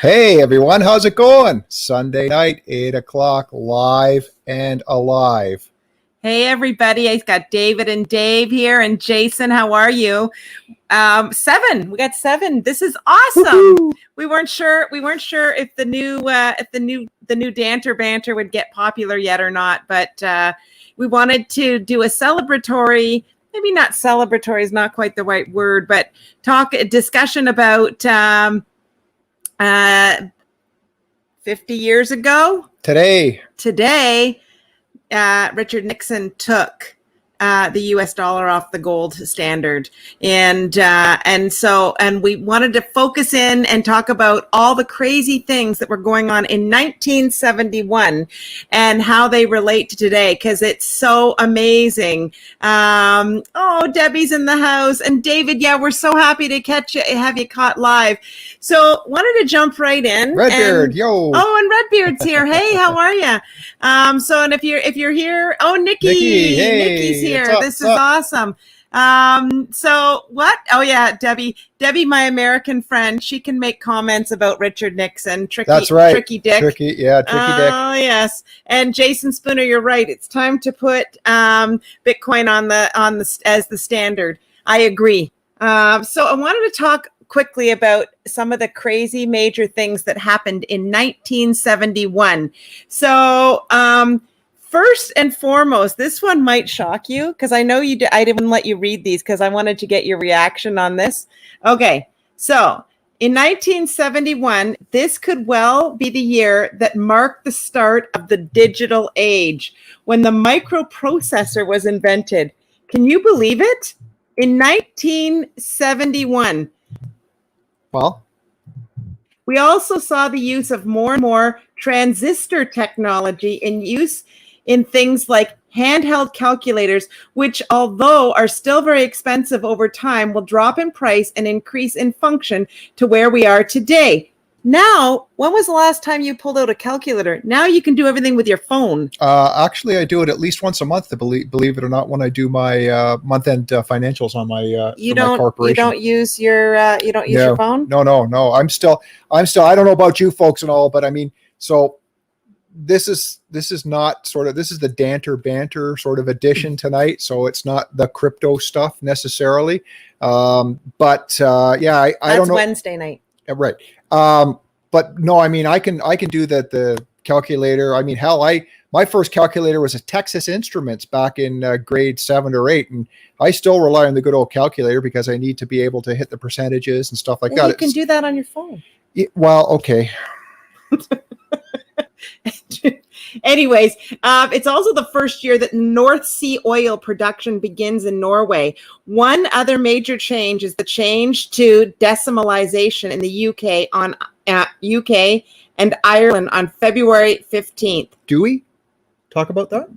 Hey everyone, how's it going? Sunday night, 8 o'clock, live and alive. Hey everybody, I got David and Dave here, and Jason, how are you? Seven. We got seven. This is awesome. Woo-hoo. We weren't sure if the new Danter Banter would get popular yet or not, but we wanted to do a celebratory. Maybe not celebratory is not quite the right word, but discussion about 50 years ago. Today, Richard Nixon took the U.S. dollar off the gold standard, and we wanted to focus in and talk about all the crazy things that were going on in 1971 and how they relate to today, because it's so amazing. Debbie's in the house, and David, yeah, we're so happy to have you caught live. So wanted to jump right in. Redbeard, yo. Oh, and Redbeard's here. Hey, how are you? And if you're here, Nikki, hey, Nikki's here. This is up? Awesome. So what? Oh yeah, Debbie, my American friend, she can make comments about Richard Nixon. That's right. Tricky Dick. Tricky Dick. Oh yes. And Jason Spooner, you're right. It's time to put Bitcoin on the as the standard. I agree. So I wanted to talk quickly about some of the crazy major things that happened in 1971. So first and foremost, this one might shock you because I know you. I didn't let you read these because I wanted to get your reaction on this. Okay, so in 1971, this could well be the year that marked the start of the digital age, when the microprocessor was invented. Can you believe it? In 1971. Well, we also saw the use of more and more transistor technology in use in things like handheld calculators, which, although are still very expensive over time, will drop in price and increase in function to where we are today. Now, when was the last time you pulled out a calculator? Now you can do everything with your phone. Actually, I do it at least once a month, believe it or not, when I do my month-end financials on my my corporation. You don't use your your phone? No. I'm still. I don't know about you folks and all, but I mean, so this is not sort of, this is the Danter Banter sort of edition tonight. So it's not the crypto stuff necessarily. I don't know. That's Wednesday night. Right. But no, I mean, I can do that. The calculator. I mean, hell, my first calculator was a Texas Instruments back in grade 7 or 8. And I still rely on the good old calculator because I need to be able to hit the percentages and stuff like that. You can do that on your phone. Well, okay. Anyways, it's also the first year that North Sea oil production begins in Norway. One other major change is the change to decimalization in the UK and Ireland on February 15th. Do we talk about that?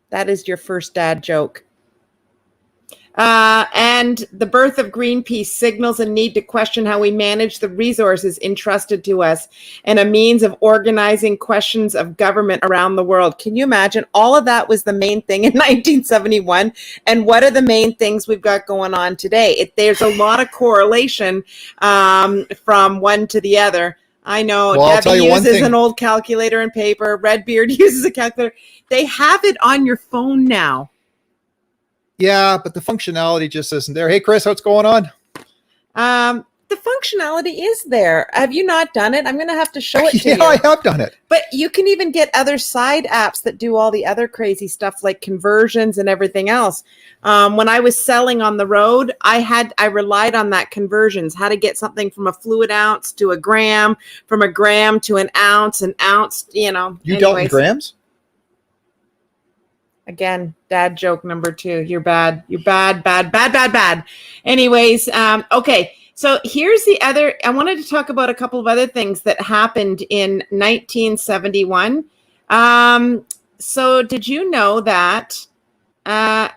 That is your first dad joke. And the birth of Greenpeace signals a need to question how we manage the resources entrusted to us and a means of organizing questions of government around the world. Can you imagine? All of that was the main thing in 1971. And what are the main things we've got going on today? There's a lot of correlation from one to the other. I know. Well, Debbie uses an old calculator and paper. Redbeard uses a calculator. They have it on your phone now. Yeah, but the functionality just isn't there. Hey, Chris, what's going on? The functionality is there. Have you not done it? I'm going to have to show it to you. Yeah, I have done it. But you can even get other side apps that do all the other crazy stuff like conversions and everything else. When I was selling on the road, I relied on that conversions, how to get something from a fluid ounce to a gram, from a gram to an ounce, You dealt in grams? Again, dad joke number 2. You're bad. You're bad. Anyways, okay. So here's the other. I wanted to talk about a couple of other things that happened in 1971. So did you know that? The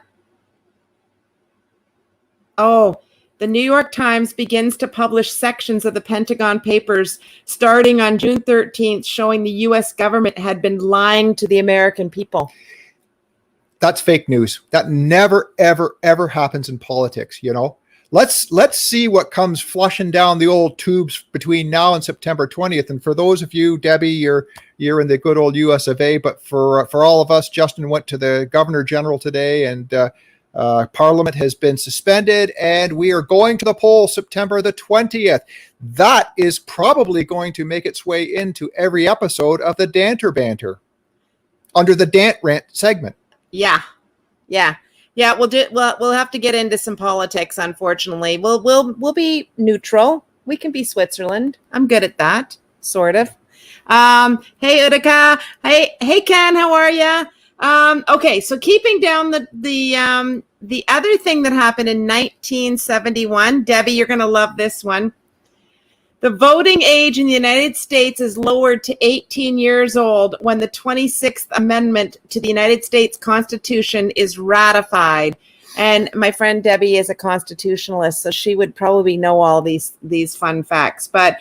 New York Times begins to publish sections of the Pentagon Papers starting on June 13th, showing the U.S. government had been lying to the American people. That's fake news. That never, ever, ever happens in politics, let's see what comes flushing down the old tubes between now and September 20th. And for those of you, Debbie, you're in the good old US of A, but for all of us, Justin went to the Governor General today, and Parliament has been suspended, and we are going to the polls September the 20th. That is probably going to make its way into every episode of the Danter Banter under the Dant Rant segment. Yeah. We'll have to get into some politics. Unfortunately, we'll be neutral. We can be Switzerland. I'm good at that, sort of. Hey Utica. Hey Ken. How are you? Okay, so keeping down the other thing that happened in 1971, Debbie, you're going to love this one. The voting age in the United States is lowered to 18 years old when the 26th Amendment to the United States Constitution is ratified. And my friend Debbie is a constitutionalist, so she would probably know all these fun facts. But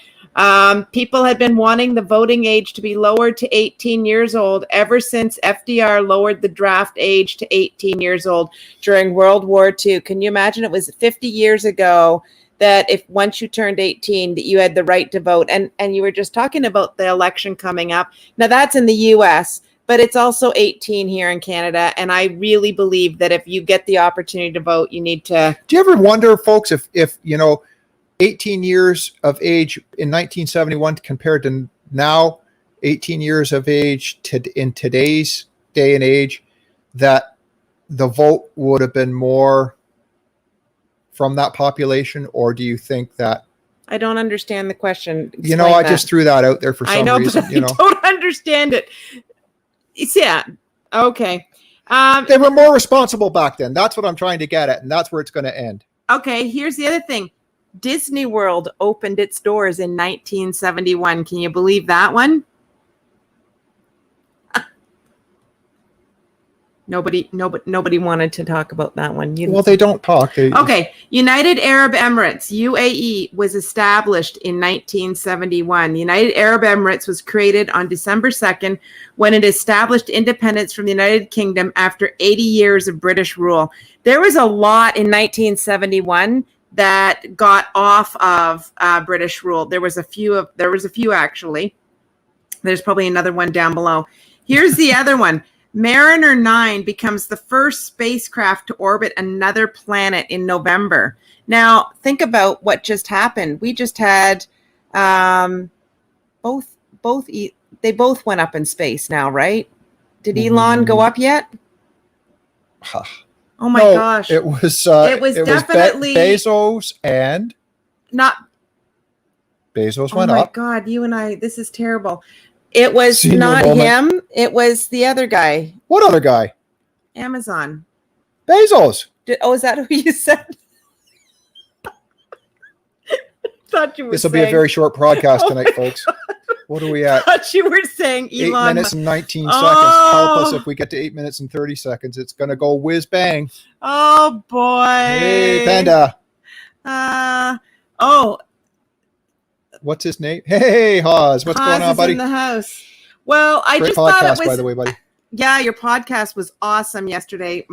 people had been wanting the voting age to be lowered to 18 years old ever since FDR lowered the draft age to 18 years old during World War II. Can you imagine? It was 50 years ago that if once you turned 18 that you had the right to vote. And you were just talking about the election coming up. Now that's in the US, but it's also 18 here in Canada. And I really believe that if you get the opportunity to vote, you need to. Do you ever wonder, folks, if 18 years of age in 1971 compared to now, 18 years of age in today's day and age, that the vote would have been more from that population? Or do you think that? I don't understand the question. Explain I just threw that out there for some reason. But I don't understand it. Yeah. Okay. They were more responsible back then. That's what I'm trying to get at. And that's where it's going to end. Okay. Here's the other thing. Disney World opened its doors in 1971. Can you believe that one? Nobody wanted to talk about that one. Well, they don't talk. Okay. United Arab Emirates, UAE, was established in 1971. The United Arab Emirates was created on December 2nd when it established independence from the United Kingdom after 80 years of British rule. There was a lot in 1971 that got off of British rule. There was a few actually. There's probably another one down below. Here's the other one. Mariner 9 becomes the first spacecraft to orbit another planet in November. Now, think about what just happened. We just had they both went up in space now, right? Did Elon go up yet? Oh my gosh. It was definitely Bezos and not Bezos went up. Oh my God, you and I, this is terrible. It was not him. It was the other guy. What other guy? Amazon. Bezos. Is that who you said? Thought you were This will be a very short podcast tonight, folks. What are we at? I thought you were saying Elon. 8 minutes and 19 seconds. Help us if we get to 8 minutes and 30 seconds. It's going to go whiz bang. Oh, boy. Hey, Panda. What's his name? Hey, Haas. What's going on, buddy? In the house. Well, I Great just podcast, thought it was. By the way, buddy. Yeah, your podcast was awesome yesterday.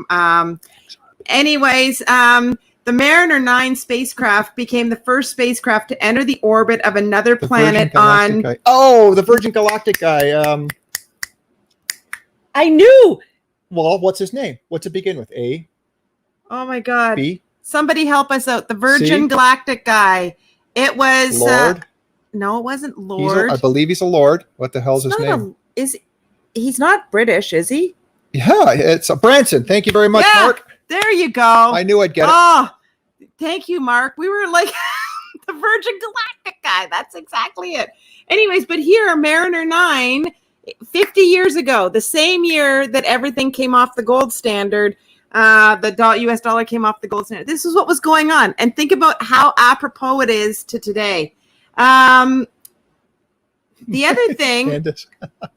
Anyways, the Mariner 9 spacecraft became the first spacecraft to enter the orbit of another planet on. The Virgin Galactic guy. I knew. Well, what's his name? What's it begin with? A. Oh my God. B. Somebody help us out. The Virgin Galactic guy. It was Lord. No, it wasn't Lord. I believe he's a Lord. What the hell's his name? He's not British, is he? Yeah, it's Branson. Thank you very much, Mark. There you go. I knew I'd get it. Oh, thank you, Mark. We were like the Virgin Galactic guy. That's exactly it. Anyways, but here, Mariner 9, 50 years ago, the same year that everything came off the gold standard, the US dollar came off the gold standard. This is what was going on. And think about how apropos it is to today. The other thing,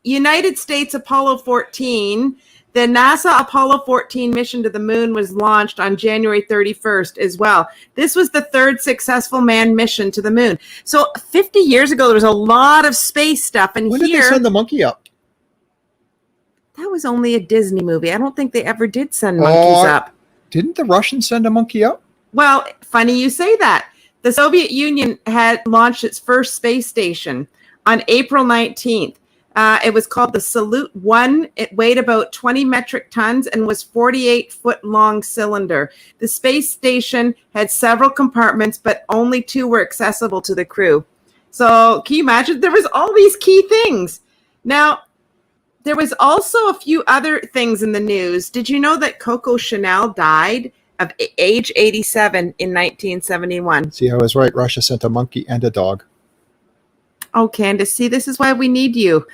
United States Apollo 14, the NASA Apollo 14 mission to the moon was launched on January 31st as well. This was the third successful manned mission to the moon. So 50 years ago, there was a lot of space stuff. And when did they send the monkey up? That was only a Disney movie. I don't think they ever did send monkeys up. Didn't the Russians send a monkey up? Well, funny you say that. The Soviet Union had launched its first space station on April 19th. It was called the Salyut 1. It weighed about 20 metric tons and was 48-foot long cylinder. The space station had several compartments, but only 2 were accessible to the crew. So can you imagine? There was all these key things. Now, there was also a few other things in the news. Did you know that Coco Chanel died of age 87 in 1971? See, I was right. Russia sent a monkey and a dog. Oh, Candace, see, this is why we need you.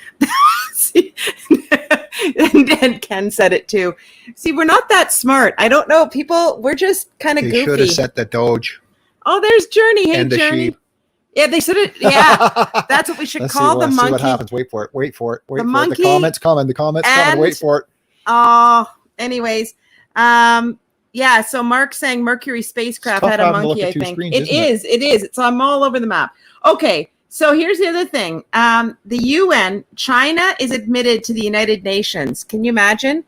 and Ken said it too. See, we're not that smart. I don't know. People, we're just kind of goofy. They should have sent the Doge. Oh, there's Journey. Hey, and the Journey. sheep. Yeah, they should have. Yeah, that's what we should call the monkey. See what happens. Wait for it. Wait for it. Wait the for monkey it. The comments coming. The comments coming. Wait for it. Oh, anyways. Yeah, so Mark's saying Mercury spacecraft had a monkey, I think. It is. It's all over the map. Okay, so here's the other thing. The UN, China is admitted to the United Nations. Can you imagine?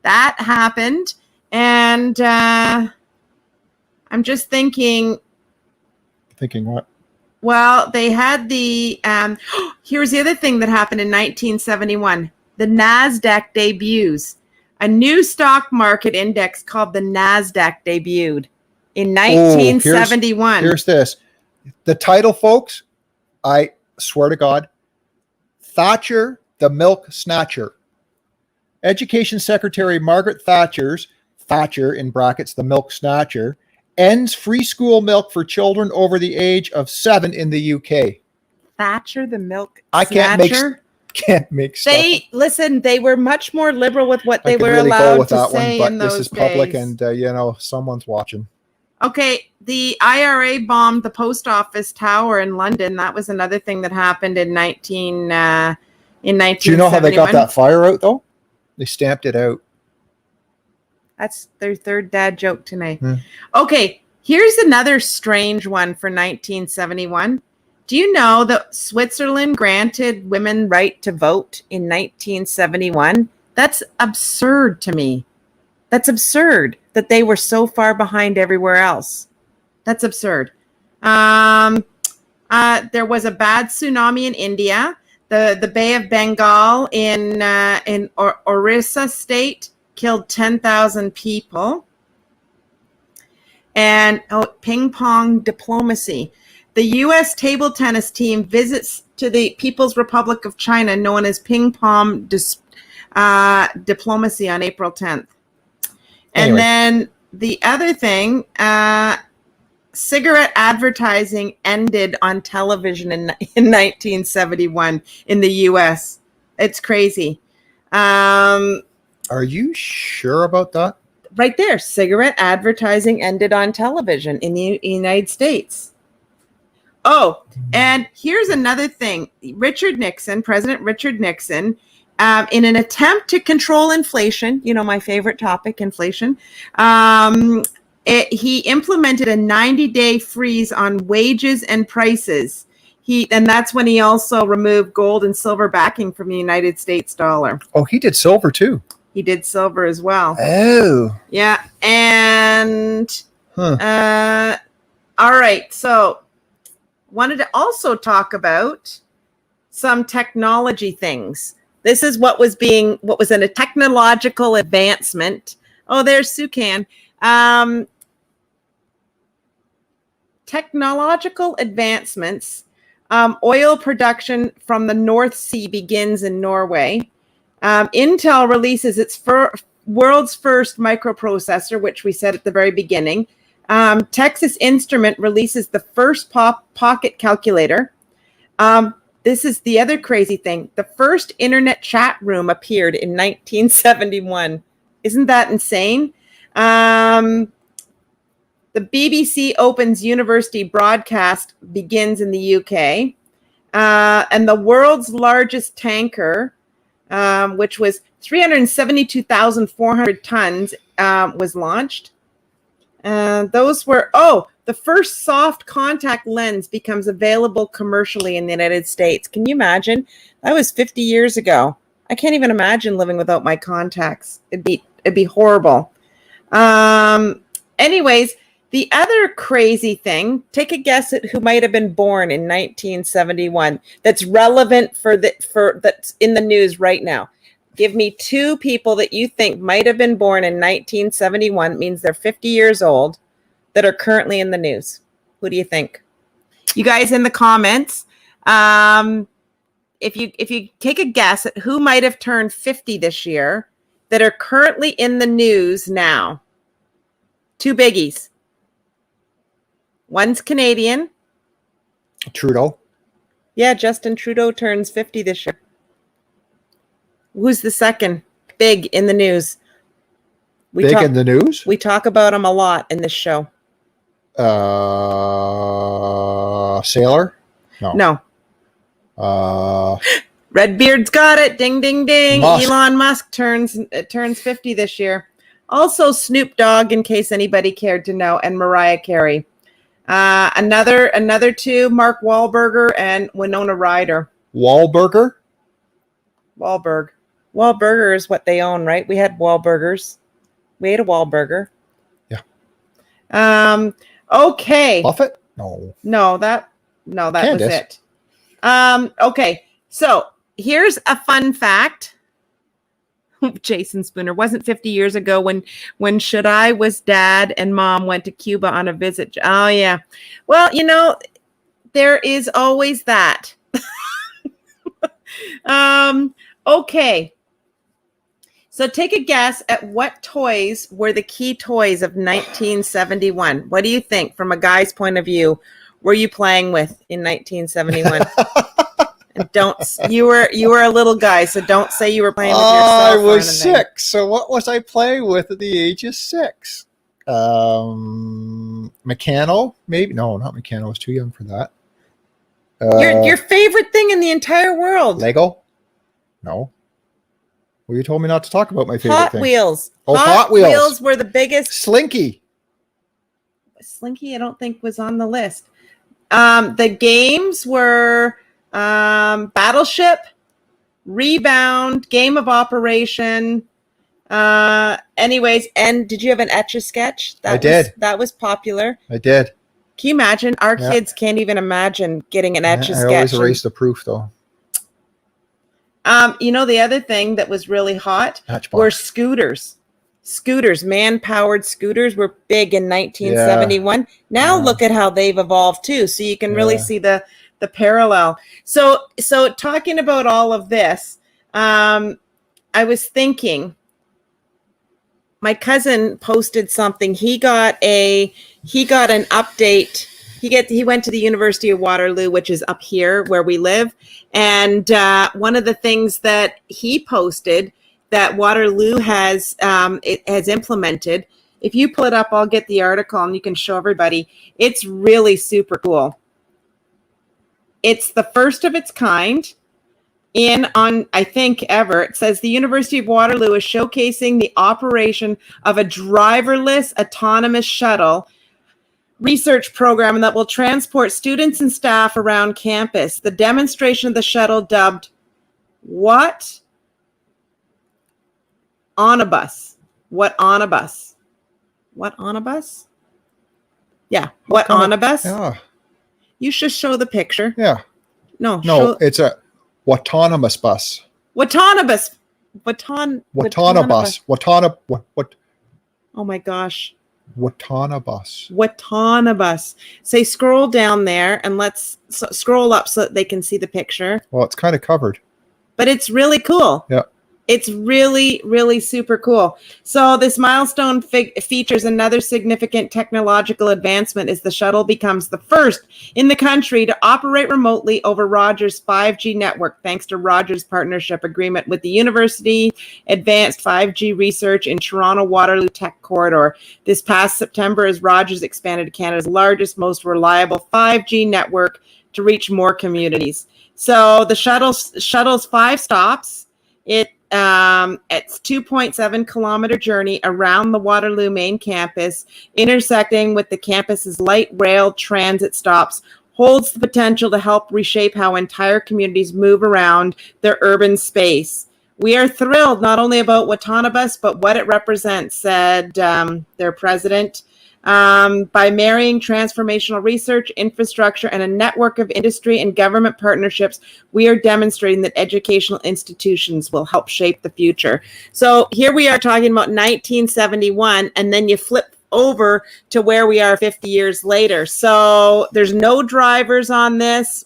That happened. And I'm just thinking. Thinking what? Well, they had the, here's the other thing that happened in 1971. The NASDAQ debuts. A new stock market index called the NASDAQ debuted in 1971. Here's this. The title, folks, I swear to God, Thatcher, the Milk Snatcher. Education Secretary Margaret Thatcher in brackets, the Milk Snatcher, ends free school milk for children over the age of 7 in the UK. Thatcher, the Milk Snatcher? Can't make stuff. They were much more liberal with what they were allowed to say in those days. This is public and, someone's watching. Okay, the IRA bombed the post office tower in London. That was another thing that happened in 1971. Do you know how they got that fire out, though? They stamped it out. That's their third dad joke tonight. Okay, here's another strange one for 1971. Do you know that Switzerland granted women right to vote in 1971? That's absurd to me. That's absurd that they were so far behind everywhere else. That's absurd. There was a bad tsunami in India. The Bay of Bengal in Orissa state killed 10,000 people. And ping pong diplomacy. The U.S. table tennis team visits to the People's Republic of China, known as ping pong diplomacy, on April 10th. And then the other thing, cigarette advertising ended on television in 1971 in the U.S. It's crazy. Are you sure about that? Right there. Cigarette advertising ended on television in the United States. Oh, and here's another thing. President Richard Nixon, in an attempt to control inflation, my favorite topic, inflation, he implemented a 90-day freeze on wages and prices. And that's when he also removed gold and silver backing from the United States dollar. Oh, he did silver too. He did silver as well. Oh. Yeah. And all right. So wanted to also talk about some technology things. This is what was in a technological advancement. Oh, there's Sukan. Technological advancements. Oil production from the North Sea begins in Norway. Intel releases its world's first microprocessor, which we said at the very beginning. Texas Instrument releases the first pocket calculator. This is the other crazy thing. The first internet chat room appeared in 1971. Isn't that insane? The BBC Opens University broadcast begins in the UK. And the world's largest tanker, which was 372,400 tons, was launched. Those were, the first soft contact lens becomes available commercially in the United States. Can you imagine? That was 50 years ago. I can't even imagine living without my contacts. It'd be horrible. Anyways, The other crazy thing, take a guess at who might have been born in 1971 that's relevant that's in the news right now. Give me 2 people that you think might have been born in 1971. It means they're 50 years old that are currently in the news. Who do you think? You guys in the comments, if you take a guess at who might have turned 50 this year that are currently in the news now. 2 biggies. One's Canadian. Trudeau. Yeah, Justin Trudeau turns 50 this year. Who's the second big in the news? In the news? We talk about him a lot in this show. Sailor? No. No. Redbeard's got it. Ding, ding, ding. Musk. Elon Musk turns 50 this year. Also Snoop Dogg, in case anybody cared to know, and Mariah Carey. Another 2, Mark Wahlberger and Winona Ryder. Wahlberg is what they own, right? We had Wahlburgers. We ate a Wahlburger. Yeah. Okay. Buffett? No, that Candace. was it. Okay. So here's a fun fact. Jason Spooner wasn't 50 years ago when Should I was dad and mom went to Cuba on a visit. Oh yeah. Well, there is always that. Okay. So take a guess at what toys were the key toys of 1971. What do you think, from a guy's point of view, were you playing with in 1971? And you were a little guy, so don't say you were playing with yourself. I was 6. So what was I playing with at the age of 6? Meccano, maybe? No, not Meccano. I was too young for that. Your favorite thing in the entire world? Lego? No. Well, you told me not to talk about my favorite thing. Hot Wheels. Oh, Hot Wheels. Hot Wheels were the biggest. Slinky, I don't think was on the list. The games were Battleship, Rebound, Game of Operation. Anyways, and did you have an Etch-a-Sketch? I did. That was popular. I did. Can you imagine? Our kids can't even imagine getting an Etch-a-Sketch. I always erased the proof, though. The other thing that was really hot were scooters. Man-powered scooters were big in 1971. Yeah. Now look at how they've evolved too. So you can really see the parallel. So talking about all of this, I was thinking, my cousin posted something. He got an update. He went to the University of Waterloo, which is up here where we live. And one of the things that he posted that Waterloo has implemented, if you pull it up, I'll get the article and you can show everybody. It's really super cool. It's the first of its kind I think ever. It says the University of Waterloo is showcasing the operation of a driverless autonomous shuttle research program that will transport students and staff around campus. The demonstration of the shuttle, dubbed What on a Bus? Yeah, What on a Bus? Yeah. You should show the picture. Yeah. No, it's a autonomous bus. Autonomous. Oh my gosh. Watanabus. Say scroll down there and let's scroll up so that they can see the picture. Well, it's kind of covered. But it's really cool. Yeah. It's really, really super cool. So this milestone features another significant technological advancement as the shuttle becomes the first in the country to operate remotely over Rogers' 5G network, thanks to Rogers' partnership agreement with the University Advanced 5G Research in Toronto Waterloo Tech Corridor. This past September, as Rogers expanded to Canada's largest, most reliable 5G network to reach more communities. So the shuttle's 5 stops. It's 2.7 kilometer journey around the Waterloo main campus, intersecting with the campus's light rail transit stops, holds the potential to help reshape how entire communities move around their urban space. We are thrilled not only about Watanabus, but what it represents, said their president. By marrying transformational research, infrastructure, and a network of industry and government partnerships, we are demonstrating that educational institutions will help shape the future. So here we are talking about 1971, and then you flip over to where we are 50 years later. So there's no drivers on this.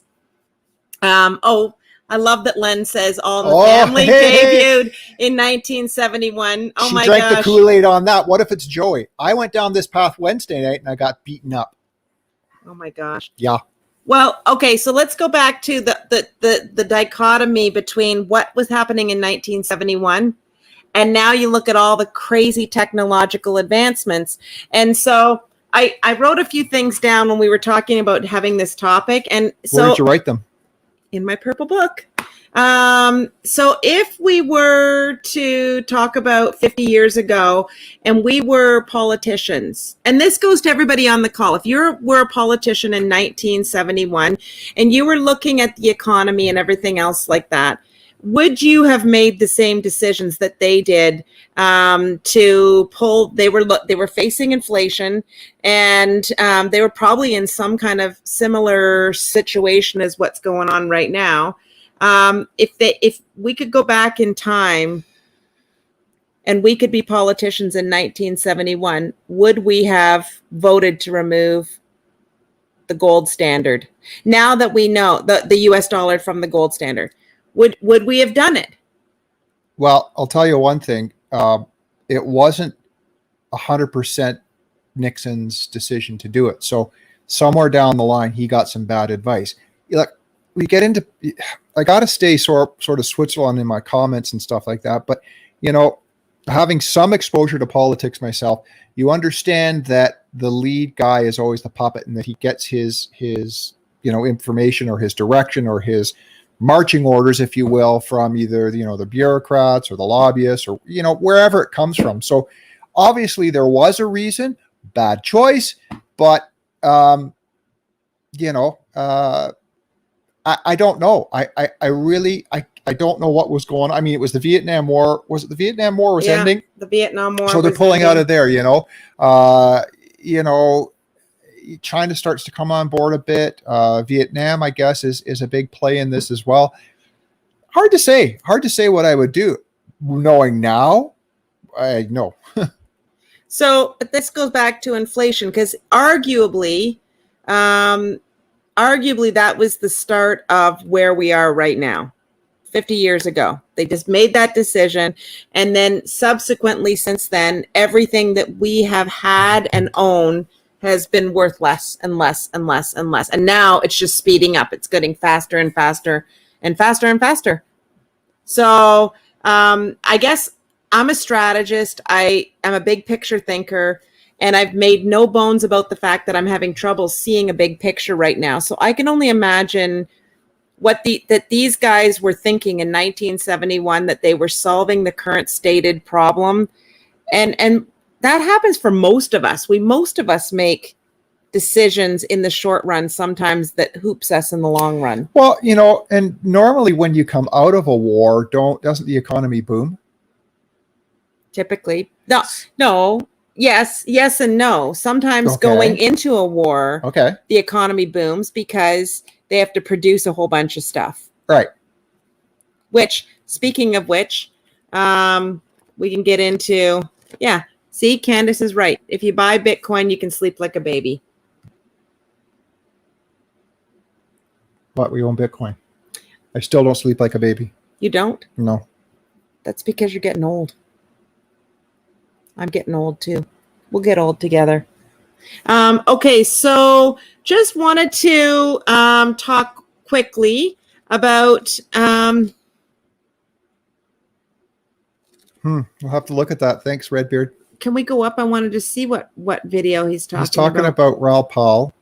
I love that Len says All in the Family debuted in 1971. Oh, my gosh. She drank the Kool-Aid on that. What if it's Joey? I went down this path Wednesday night and I got beaten up. Oh, my gosh. Yeah. Well, okay, so let's go back to the dichotomy between what was happening in 1971 and now you look at all the crazy technological advancements. And so I wrote a few things down when we were talking about having this topic. And so, where did you write them? In my purple book. So if we were to talk about 50 years ago and we were politicians, and this goes to everybody on the call, if you were a politician in 1971 and you were looking at the economy and everything else like that, would you have made the same decisions that they did to pull? They were facing inflation, and they were probably in some kind of similar situation as what's going on right now. If we could go back in time and we could be politicians in 1971, would we have voted to remove the gold standard? Now that we know the US dollar from the gold standard, would we have done it? Well, I'll tell you one thing. It wasn't 100% Nixon's decision to do it. So somewhere down the line, he got some bad advice. Like, we get into, I got to stay sort of Switzerland in my comments and stuff like that. But, you know, having some exposure to politics myself, you understand that the lead guy is always the puppet and that he gets his information or his direction or his marching orders, if you will, from either, the bureaucrats or the lobbyists or, wherever it comes from. So obviously there was a reason, bad choice, but, I don't know. I really don't know what was going on. I mean, it was the Vietnam War. Was it the Vietnam War was ending? The Vietnam War. So they're pulling out of there, China starts to come on board a bit. Vietnam, I guess, is a big play in this as well. Hard to say what I would do. Knowing now, I know. So this goes back to inflation, because arguably that was the start of where we are right now. 50 years ago, they just made that decision. And then subsequently, since then, everything that we have had and own has been worth less and less and less and less. And now it's just speeding up. It's getting faster and faster and faster and faster. So I guess I'm a strategist. I am a big picture thinker, and I've made no bones about the fact that I'm having trouble seeing a big picture right now. So I can only imagine that these guys were thinking in 1971, that they were solving the current stated problem. And that happens for most of us. Most of us make decisions in the short run sometimes that hoops us in the long run. Well, and normally when you come out of a war, doesn't the economy boom? Typically. No. Yes and no. Sometimes going into a war, the economy booms because they have to produce a whole bunch of stuff. Right. Which, speaking of which, we can get into, see, Candace is right. If you buy Bitcoin, you can sleep like a baby. But we own Bitcoin. I still don't sleep like a baby. You don't? No. That's because you're getting old. I'm getting old too. We'll get old together. Okay, so just wanted to talk quickly about... We'll have to look at that. Thanks, Redbeard. Can we go up? I wanted to see what video he's talking about. He's talking about Raoul Pal.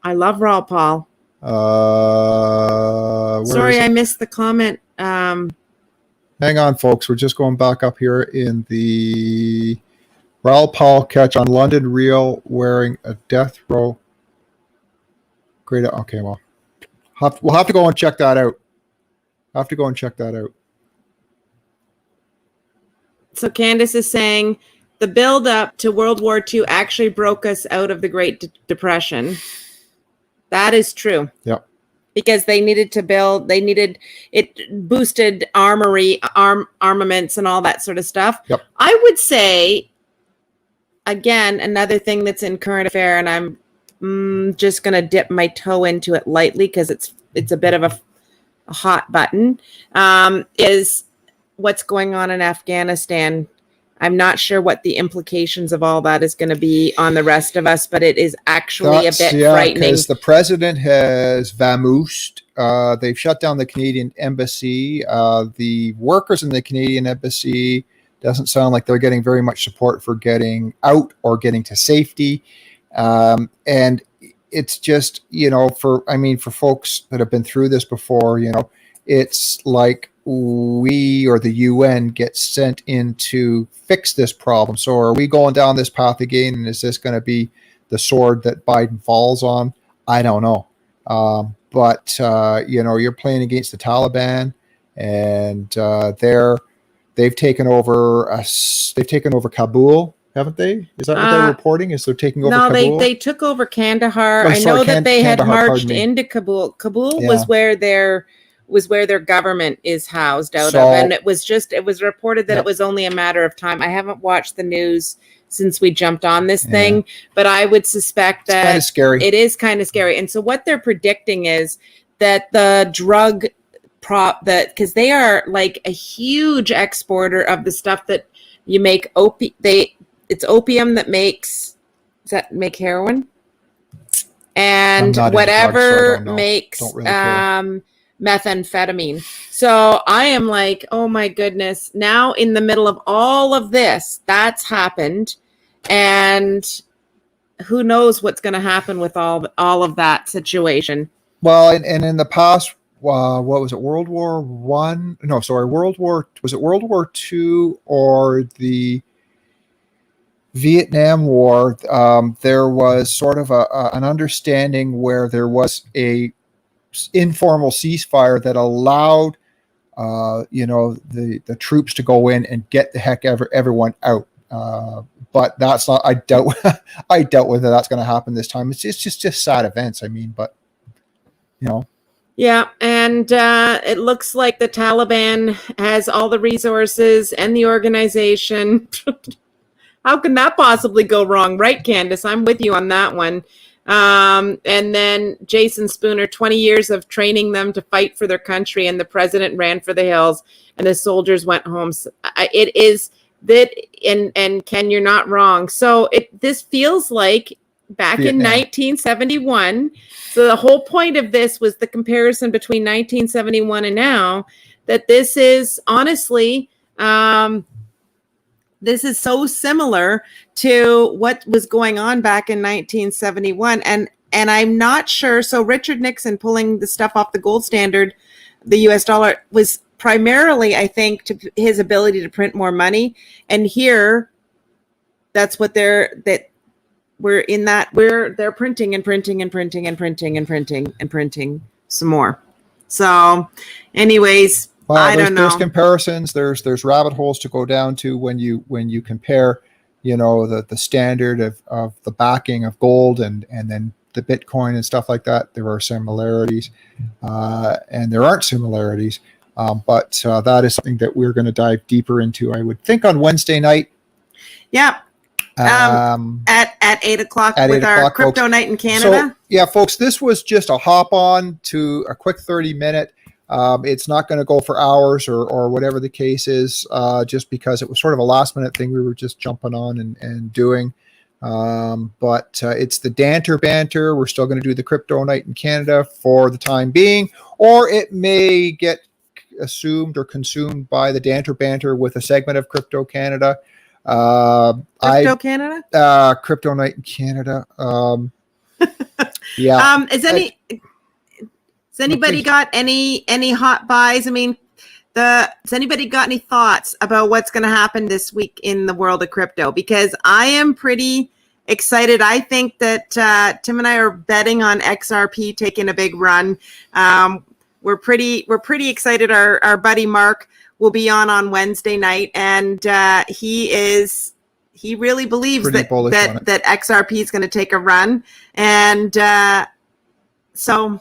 I love Raoul Pal. Sorry, I missed the comment. Hang on, folks. We're just going back up here in the Raoul Pal catch on London Real wearing a death row. Great. Okay, well, we'll have to go and check that out. So Candace is saying the build up to World War II actually broke us out of the Great Depression. That is true. Yep. Because they needed to build, it boosted armaments and all that sort of stuff. Yep. I would say, again, another thing that's in current affair, and I'm just going to dip my toe into it lightly because it's a bit of a hot button, is what's going on in Afghanistan. I'm not sure what the implications of all that is going to be on the rest of us, but it is actually a bit frightening. Because the president has vamoosed. They've shut down the Canadian embassy. The workers in the Canadian embassy doesn't sound like they're getting very much support for getting out or getting to safety. And it's just, for folks that have been through this before, it's like we or the UN gets sent in to fix this problem. So are we going down this path again? And is this going to be the sword that Biden falls on? I don't know. But you're playing against the Taliban, and they've taken over Kabul, haven't they? Is that what they're reporting? Is they're taking over Kabul? No, they took over Kandahar. I know that they had marched into Kabul. Kabul was where their government is housed out of, and it was reported that it was only a matter of time. I haven't watched the news since we jumped on this thing, but I would suspect that kind of scary. It is kind of scary. And so what they're predicting is that the drug because they are like a huge exporter of the stuff that you make it's opium that makes heroin, and whatever makes methamphetamine. So I am like, oh my goodness, now in the middle of all of this, that's happened, and who knows what's going to happen with all of that situation. Well, and in the past, what was it, World War One? No, sorry, was it World War II or the Vietnam War? There was sort of an understanding where there was a informal ceasefire that allowed the troops to go in and get the heck everyone out, but that's not, I doubt whether that's going to happen this time. It's just sad events, but yeah, and it looks like the Taliban has all the resources and the organization. How can that possibly go wrong, right, Candace? I'm with you on that one. And then Jason Spooner, 20 years of training them to fight for their country, and the president ran for the hills, and the soldiers went home. It is that, and Ken, you're not wrong. So this feels like back in 1971. So the whole point of this was the comparison between 1971 and now, that this is honestly, this is so similar to what was going on back in 1971. And I'm not sure. So Richard Nixon pulling the stuff off the gold standard, the US dollar, was primarily, I think, to his ability to print more money. And here, that's what they're printing and printing and printing and printing and printing and printing some more. So anyways, well, I don't know. There's comparisons. There's rabbit holes to go down to when you compare, the standard of the backing of gold and then the Bitcoin and stuff like that. There are similarities, and there aren't similarities. But that is something that we're going to dive deeper into, I would think, on Wednesday night. Yeah. At 8 o'clock with our crypto folks. Night in Canada. So, yeah, folks, this was just a hop on to a quick 30-minute. It's not going to go for hours or whatever the case is, just because it was sort of a last-minute thing we were just jumping on and doing. But it's the Danter Banter. We're still going to do the crypto Night in Canada for the time being, or it may get assumed or consumed by the Danter Banter with a segment of Crypto Canada. Canada? Crypto Night in Canada. Yeah. Has anybody got any hot buys? I mean, has anybody got any thoughts about what's going to happen this week in the world of crypto? Because I am pretty excited. I think that Tim and I are betting on XRP taking a big run. We're pretty excited. Our buddy Mark will be on Wednesday night, and he's he really believes Pretty that bullish on it. that XRP is going to take a run, and so.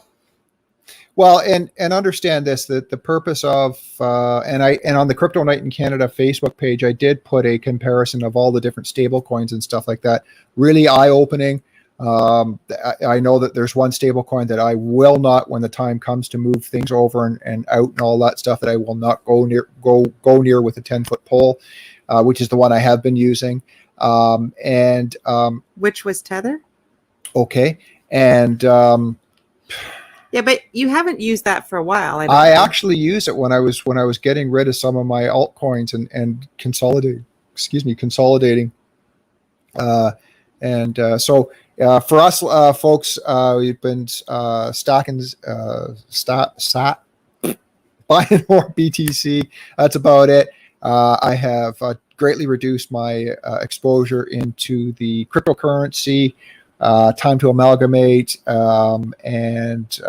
Well, and understand this, that the purpose of and on the Crypto Night in Canada Facebook page, I did put a comparison of all the different stable coins and stuff like that. Really eye-opening. I know that there's one stable coin that I will not, when the time comes to move things over and out and all that stuff, that I will not go near with a 10-foot pole, which is the one I have been using. Which was Tether? Okay. And yeah, but you haven't used that for a while. I actually used it when I was getting rid of some of my altcoins and consolidating. So for us folks, we've been buying more BTC. That's about it. I have greatly reduced my exposure into the cryptocurrency. Time to amalgamate and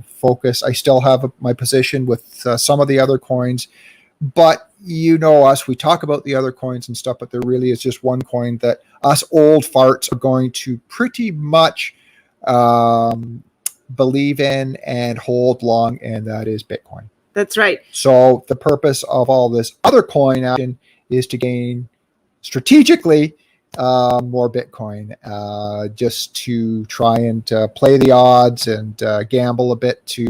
focus. I still have my position with some of the other coins, but you know us, we talk about the other coins and stuff, but there really is just one coin that us old farts are going to pretty much believe in and hold long, and that is Bitcoin. That's right. So the purpose of all this other coin action is to gain strategically more Bitcoin, just to try and play the odds and gamble a bit to,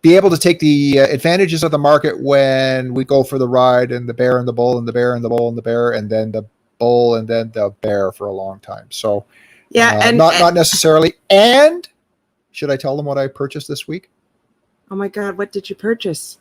be able to take the advantages of the market when we go for the ride, and the bear and the bull and the bear and the bull and the bear, and then the bull and then the bear for a long time. So yeah, and not necessarily. And should I tell them what I purchased this week? Oh my God, what did you purchase?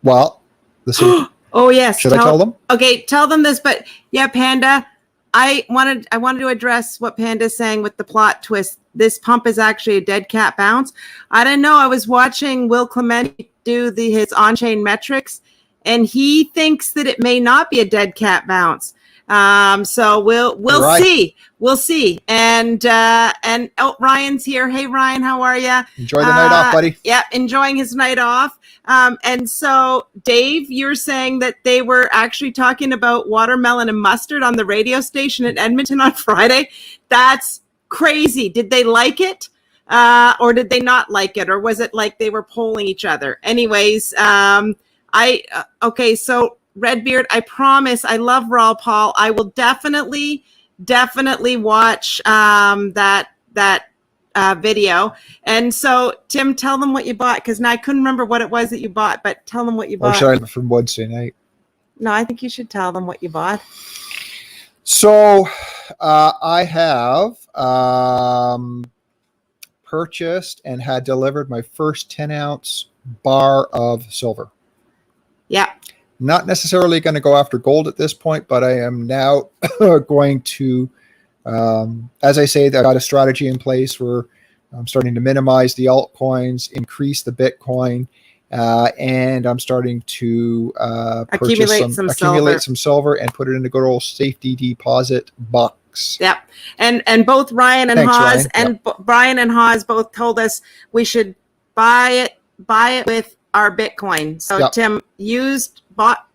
Well, listen. Oh yes. Should I tell them? Okay, tell them this. But yeah, Panda, I wanted to address what Panda's saying with the plot twist. This pump is actually a dead cat bounce. I didn't know. I was watching Will Clemente do his on-chain metrics, and he thinks that it may not be a dead cat bounce. So we'll right. see. We'll see. And Ryan's here. Hey Ryan, how are you? Enjoy the night off, buddy. Yeah, enjoying his night off. And so Dave, you're saying that they were actually talking about watermelon and mustard on the radio station in Edmonton on Friday. That's crazy. Did they like it? Or did they not like it? Or was it like they were polling each other? Anyways, okay, so Redbeard, I promise, I love Raw Paul. I will definitely watch that video. And so, Tim, tell them what you bought, because now I couldn't remember what it was that you bought, but tell them what you bought. Or should I from Wednesday night? No, I think you should tell them what you bought. So I have purchased and had delivered my first 10-ounce bar of silver. Yeah. Not necessarily going to go after gold at this point, but I am now going to, as I say, I got a strategy in place where I'm starting to minimize the altcoins, increase the Bitcoin, and I'm starting to accumulate some silver and put it in a good old safety deposit box. Yeah, and both Ryan and Haas Brian and Haas both told us we should buy it with our Bitcoin. So yep. Tim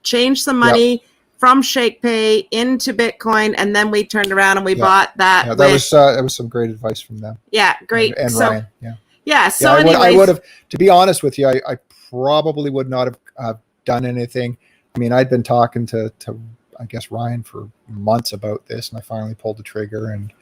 changed some money from Shakepay into Bitcoin, and then we turned around and we bought that. Yeah, that was some great advice from them. Yeah, great. And Ryan. Yeah. Yeah. So I would have, to be honest with you, I probably would not have done anything. I mean, I'd been talking to I guess Ryan for months about this, and I finally pulled the trigger and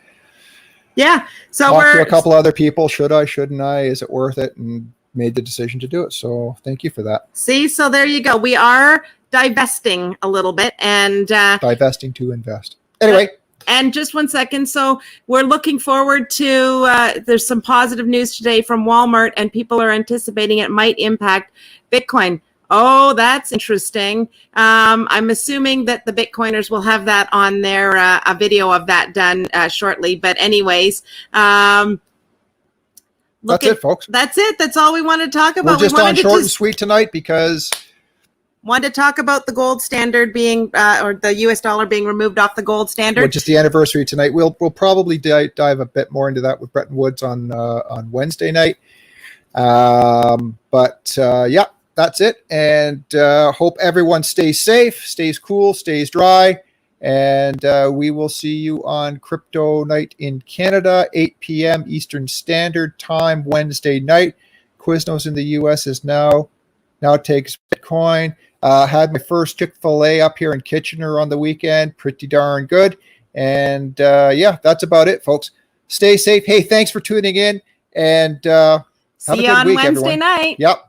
so talked to a couple other people. Should I? Shouldn't I? Is it worth it? And made the decision to do it. So thank you for that. See, so there you go. We are divesting a little bit and divesting to invest. Anyway. And just 1 second. So we're looking forward to, there's some positive news today from Walmart, and people are anticipating it might impact Bitcoin. Oh, that's interesting. I'm assuming that the Bitcoiners will have that on their, a video of that done shortly. But anyways, that's it, folks. That's it. That's all we want to talk about. We're just on short and sweet tonight because wanted to talk about the gold standard being, or the US dollar being removed off the gold standard. Which is the anniversary tonight. We'll probably dive a bit more into that with Bretton Woods on Wednesday night. that's it. And hope everyone stays safe, stays cool, stays dry. And we will see you on Crypto Night in Canada, 8 p.m. Eastern Standard Time, Wednesday night. Quiznos in the U.S. is now takes Bitcoin. Had my first Chick-fil-A up here in Kitchener on the weekend. Pretty darn good. And yeah, that's about it, folks. Stay safe. Hey, thanks for tuning in. And have a See you good on week, Wednesday everyone. night. Yep.